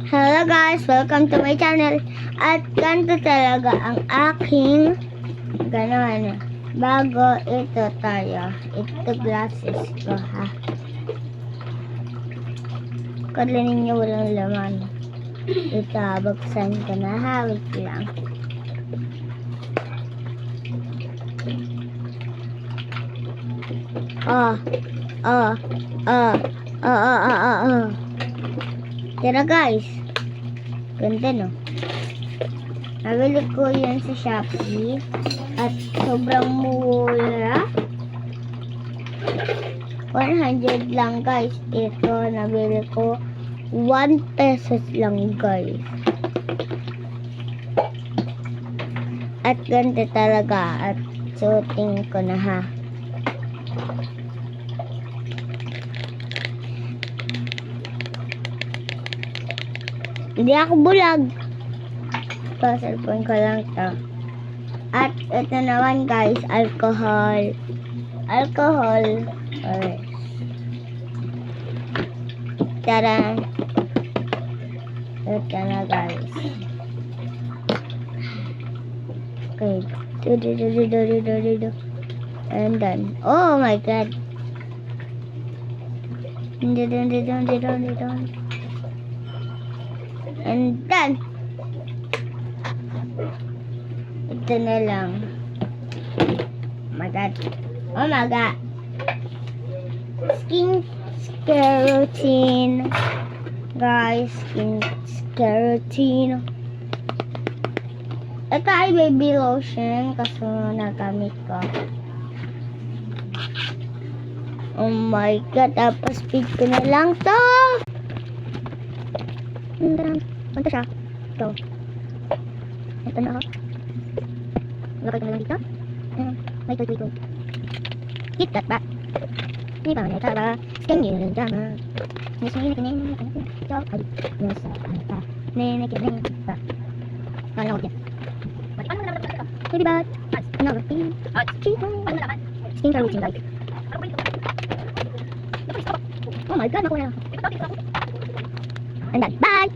Hello guys, welcome to my channel. At ganito talaga ang aking ganon. Bago ito tayo. Ito glasses ko ha. Kala ninyo walang laman. Ito, buksan ko na ha. Wait lang. Tara guys. Ganda no. Nabili ko yan sa Shopee. At sobrang mura. 100 lang guys. Ito nabili ko 1 pesos lang guys. At ganda talaga. At suotin ko na ha. Hindi ako bulag. Ito, cellphone ko lang to. At ito naman guys, alcohol. Alcohol. Alright. Tara. Ito na guys. Okay. And then, oh my god. And then, ito na lang. Oh my god. Oh my god. Skincare routine. Guys, skincare routine. Ito ay baby lotion kasi nagamit ko. Oh my god. Tapos feed ko na lang to. Punta siya. Ito. Ito na ako. Lakay ko na lang dito. Wait. Hit that back. Di ba na taba? Skinny na dama. Nisingin ka name. Ito ay nasa ata. Nene ka name. Kaya ako yan. Baby bat. Ano routine? Skincare routine guys. Oh my god, nakuha na. And then, bye!